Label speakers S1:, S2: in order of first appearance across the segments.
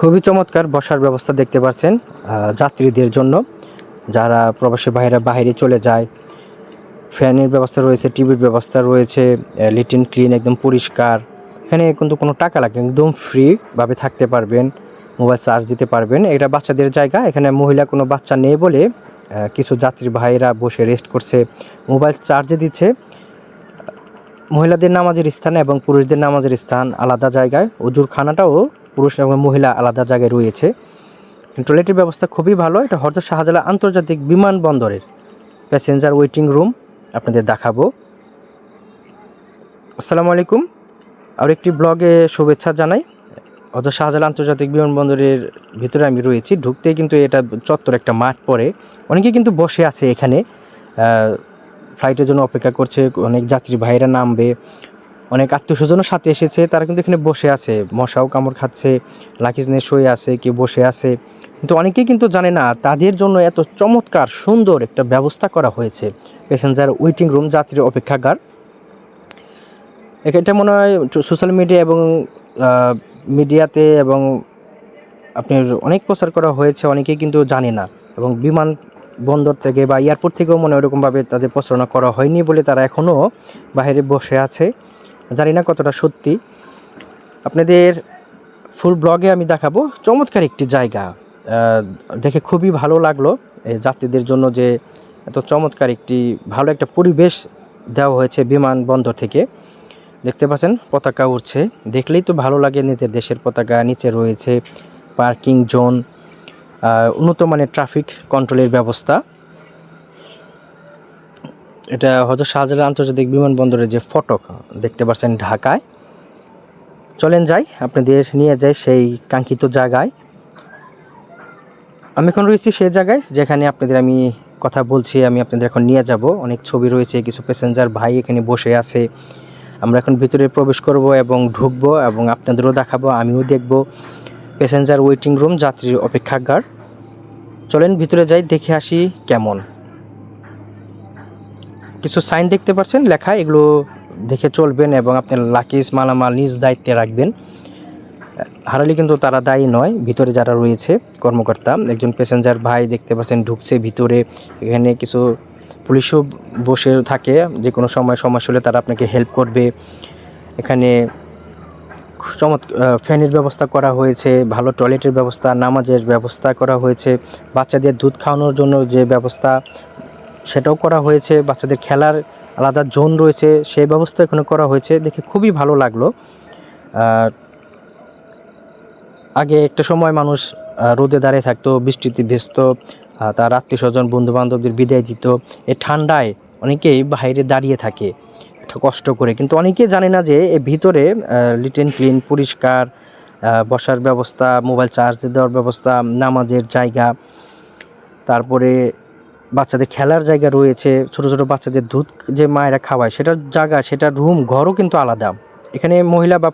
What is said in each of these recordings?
S1: খুবই চমৎকার বসার ব্যবস্থা দেখতে পাচ্ছেন যাত্রীদের জন্য, যারা প্রবাসী ভাইরা বাইরে চলে যায়। ফ্যানের ব্যবস্থা রয়েছে, টিভির ব্যবস্থা রয়েছে, লিটিন ক্লিন একদম পরিষ্কার। এখানে কিন্তু কোনো টাকা লাগে, একদম ফ্রিভাবে থাকতে পারবেন, মোবাইল চার্জ দিতে পারবেন। এটা বাচ্চাদের জায়গা, এখানে মহিলা কোনো বাচ্চা নেই বলে কিছু যাত্রী ভাইরা বসে রেস্ট করছে, মোবাইল চার্জে দিচ্ছে। মহিলাদের নামাজের স্থান এবং পুরুষদের নামাজের স্থান আলাদা জায়গায়, অজুর খানাটাও পুরুষ এবং মহিলা আলাদা জায়গায় রয়েছে। টয়লেটের ব্যবস্থা খুবই ভালো। এটা হযরত শাহজালাল আন্তর্জাতিক বিমানবন্দরের প্যাসেঞ্জার ওয়েটিং রুম আপনাদের দেখাবো। আসসালামু আলাইকুম, আর একটি ব্লগে শুভেচ্ছা জানাই। হযরত শাহজালাল আন্তর্জাতিক বিমানবন্দরের ভিতরে আমি রয়েছি। ঢুকতেই কিন্তু এটা চত্বর একটা মাঠ পড়ে, অনেকে কিন্তু বসে আছে এখানে, ফ্লাইটের জন্য অপেক্ষা করছে। অনেক যাত্রী ভাইরা নামবে, অনেক আত্মীয়স্বজনও সাথে এসেছে, তারা কিন্তু এখানে বসে আছে, মশাও কামড় খাচ্ছে, লাগেজ নিয়ে শুয়ে আছে, কেউ বসে আছে। কিন্তু অনেকেই কিন্তু জানে না তাদের জন্য এত চমৎকার সুন্দর একটা ব্যবস্থা করা হয়েছে, প্যাসেঞ্জার ওয়েটিং রুম, যাত্রী অপেক্ষাগার। এটা মনে হয় সোশ্যাল মিডিয়া এবং মিডিয়াতে এবং আপনার অনেক প্রচার করা হয়েছে, অনেকেই কিন্তু জানে না। এবং বিমান বন্দর থেকে বা এয়ারপোর্ট থেকেও মনে ওরকমভাবে তাদের প্রচারণা করা হয়নি বলে তারা এখনও বাইরে বসে আছে। জানি না কতটা সত্যি। আপনাদের ফুল ব্লগে আমি দেখাবো। চমৎকার একটি জায়গা, দেখে খুবই ভালো লাগলো এই যাত্রীদের জন্য, যে এত চমৎকার একটি ভালো একটা পরিবেশ দেওয়া হয়েছে বিমানবন্দর থেকে। দেখতে পাচ্ছেন পতাকা উড়ছে, দেখলেই তো ভালো লাগে। নিজের দেশের পতাকা, নিচে রয়েছে পার্কিং জোন, উন্নত মানের ট্রাফিক কন্ট্রোলের ব্যবস্থা। এটা হযরত শাহজালাল আন্তর্জাতিক বিমানবন্দরের যে ফটক দেখতে পাচ্ছেন ঢাকায়। চলেন যাই, আপনাদের নিয়ে যাই সেই কাঙ্ক্ষিত জায়গায়। আমি এখন রয়েছি সেই জায়গায় যেখানে আপনাদের আমি কথা বলছি, আমি আপনাদের এখন নিয়ে যাব। অনেক ছবি রয়েছে, কিছু প্যাসেঞ্জার ভাই এখানে বসে আছে। আমরা এখন ভিতরে প্রবেশ করব এবং ঢুকবো এবং আপনাদেরও দেখাবো, আমিও দেখব প্যাসেঞ্জার ওয়েটিং রুম, যাত্রীর অপেক্ষাগার। চলেন ভিতরে যাই, দেখে আসি কেমন। কিছু সাইন দেখতে পাচ্ছেন লেখা, এগুলো দেখে চলবেন এবং আপনার লাগেজ মালামাল নিজ দায়িত্বে রাখবেন। হারালে কিন্তু তারা দায়ী নয়, ভিতরে যারা রয়েছে কর্মকর্তা। একজন প্যাসেঞ্জার ভাই দেখতে পাচ্ছেন ঢুকছে ভিতরে। এখানে কিছু পুলিশও বসে থাকে, যে কোনো সময় সমস্যা হলে তারা আপনাকে হেল্প করবে। এখানে ফ্যানের ব্যবস্থা করা হয়েছে, ভালো টয়লেটের ব্যবস্থা, নামাজের ব্যবস্থা করা হয়েছে, বাচ্চাদের দুধ খাওয়ানোর জন্য যে ব্যবস্থা সেটাও করা হয়েছে, বাচ্চাদের খেলার আলাদা জোন রয়েছে, সেই ব্যবস্থা এখানে করা হয়েছে। দেখে খুবই ভালো লাগলো। আগে একটা সময় মানুষ রোদে দাঁড়িয়ে থাকতো, বৃষ্টিতে ভিজতো, তার আত্মীয় স্বজন বন্ধু বান্ধবদের বিদায় দিত। এই ঠান্ডায় অনেকেই বাইরে দাঁড়িয়ে থাকে এটা কষ্ট করে, কিন্তু অনেকেই জানে না যে এর ভিতরে লিটেন ক্লিন, পরিষ্কার, বসার ব্যবস্থা, মোবাইল চার্জ দেওয়ার ব্যবস্থা, নামাজের জায়গা, তারপরে বাচ্চাদের খেলার জায়গা রয়েছে, ছোট ছোট বাচ্চাদের দুধ যে মায়েরা খাওয়ায় সেটার জায়গা, সেটার রুম ঘরও কিন্তু আলাদা। এখানে মহিলা বা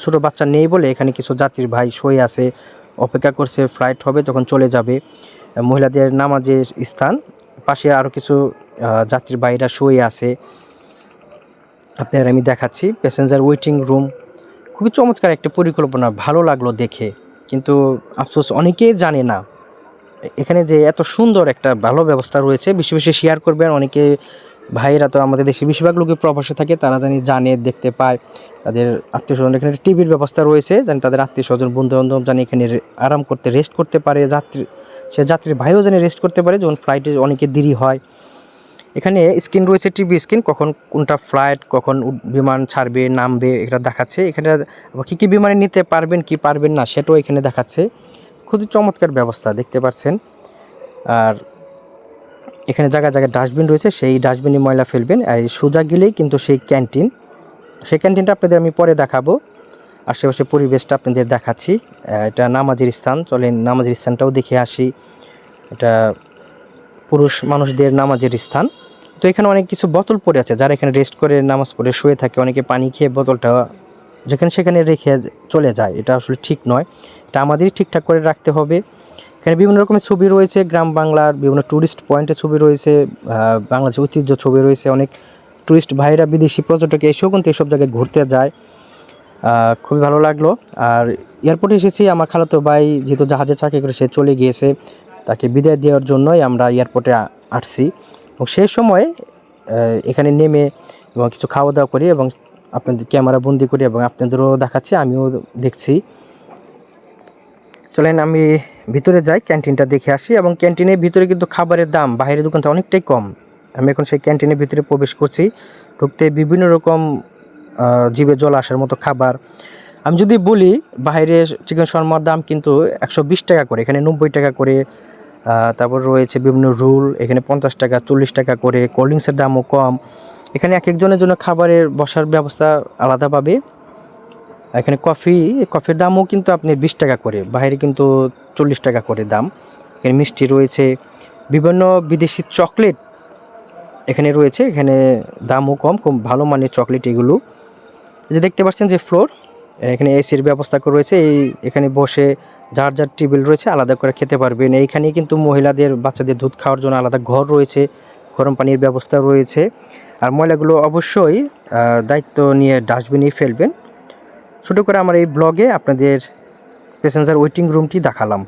S1: ছোটো বাচ্চা নেই বলে এখানে কিছু যাত্রীর ভাই শুয়ে আছে, অপেক্ষা করছে, ফ্লাইট হবে তখন চলে যাবে। মহিলাদের নামাজের স্থান, পাশে আরও কিছু যাত্রীর ভাইরা শুয়ে আছে। আপনাদের আমি দেখাচ্ছি প্যাসেঞ্জার ওয়েটিং রুম। খুবই চমৎকার একটা পরিকল্পনা, ভালো লাগলো দেখে। কিন্তু আফসোস অনেকেই জানে না এখানে যে এত সুন্দর একটা ভালো ব্যবস্থা রয়েছে। বেশি বেশি শেয়ার করবেন। অনেকে ভাইয়েরা তো আমাদের দেশে বেশিরভাগ লোকই প্রবাসে থাকে, তারা জানে দেখতে পায় তাদের আত্মীয় স্বজন। এখানে টিভির ব্যবস্থা রয়েছে, জানি তাদের আত্মীয় স্বজন বন্ধু বান্ধব জানি এখানে আরাম করতে, রেস্ট করতে পারে। যাত্রীর ভাইও জানি রেস্ট করতে পারে যখন ফ্লাইটে অনেকে দেরি হয়। এখানে স্ক্রিন রয়েছে, টিভি স্ক্রিন, কখন কোনটা ফ্লাইট, কখন বিমান ছাড়বে নামবে এটা দেখাচ্ছে। এখানে আবার কী কী বিমানে নিতে পারবেন কি পারবেন না সেটাও এখানে দেখাচ্ছে। খুবই চমৎকার ব্যবস্থা দেখতে পাচ্ছেন। আর এখানে জায়গায় জায়গায় ডাস্টবিন রয়েছে, সেই ডাস্টবিনে ময়লা ফেলবেন। আর সোজা গেলেই কিন্তু সেই ক্যান্টিনটা আপনাদের আমি পরে দেখাবো। আশেপাশে পরিবেশটা আপনাদের দেখাচ্ছি। এটা নামাজের স্থান, চলেন নামাজের স্থানটাও দেখে আসি। এটা পুরুষ মানুষদের নামাজের স্থান। তো এখানে অনেক কিছু বোতল পড়ে আছে, যারা এখানে রেস্ট করে নামাজ পড়ে শুয়ে থাকে, অনেকে পানি খেয়ে বোতলটা যেখানে সেখানে রেখে চলে যায়। এটা আসলে ঠিক নয়, এটা আমাদেরই ঠিকঠাক করে রাখতে হবে। এখানে বিভিন্ন রকমের ছবি রয়েছে, গ্রাম বাংলার বিভিন্ন ট্যুরিস্ট পয়েন্টের ছবি রয়েছে, বাংলাদেশের ঐতিহ্য ছবি রয়েছে। অনেক ট্যুরিস্ট ভাইরা, বিদেশি পর্যটক এসেও কিন্তু এসব জায়গায় ঘুরতে যায়। খুবই ভালো লাগলো। আর এয়ারপোর্টে এসেছি, আমার খালাতো ভাই যেহেতু জাহাজে চাকরি করে সে চলে গিয়েছে, তাকে বিদায় দেওয়ার জন্যই আমরা এয়ারপোর্টে আসছি। এবং সেই সময় এখানে নেমে এবং কিছু খাওয়া দাওয়া করি এবং আপনাদের ক্যামেরা বন্দি করি এবং আপনাদেরও দেখাচ্ছি, আমিও দেখছি। চলেন আমি ভিতরে যাই, ক্যান্টিনটা দেখে আসি। এবং ক্যান্টিনের ভিতরে কিন্তু খাবারের দাম বাইরের দোকান থেকে অনেকটাই কম। আমি এখন সেই ক্যান্টিনের ভিতরে প্রবেশ করছি। ঢুকতে বিভিন্ন রকম জিভে জল আসার মতো খাবার। আমি যদি বলি বাইরে চিকেন শর্মার দাম কিন্তু 120 টাকা করে, এখানে 90 টাকা করে। তারপর রয়েছে বিভিন্ন রোল, এখানে 50 টাকা 40 টাকা করে। কোল্ড ড্রিঙ্কসের দামও কম। এখানে এক একজনের জন্য খাবারের বসার ব্যবস্থা আলাদাভাবে। এখানে কফির দামও কিন্তু আপনি 20 টাকা করে, বাইরে কিন্তু 40 টাকা করে দাম। এখানে মিষ্টি রয়েছে, বিভিন্ন বিদেশি চকলেট এখানে রয়েছে, এখানে দামও কম, খুব ভালো মানের চকলেট এগুলো। এই যে দেখতে পাচ্ছেন যে ফ্লোর, এখানে এসির ব্যবস্থা রয়েছে। এখানে বসে যার যার টেবিল রয়েছে আলাদা করে খেতে পারবেন। এইখানেই কিন্তু মহিলাদের বাচ্চাদের দুধ খাওয়ার জন্য আলাদা ঘর রয়েছে, গরম পানির ব্যবস্থা রয়েছে। আর ময়লাগুলো অবশ্যই দায়িত্ব নিয়ে ডাস্টবিনেই ফেলবেন। ছোটো করে আমার এই ব্লগে আপনাদের প্যাসেঞ্জার ওয়েটিং রুমটি দেখালাম।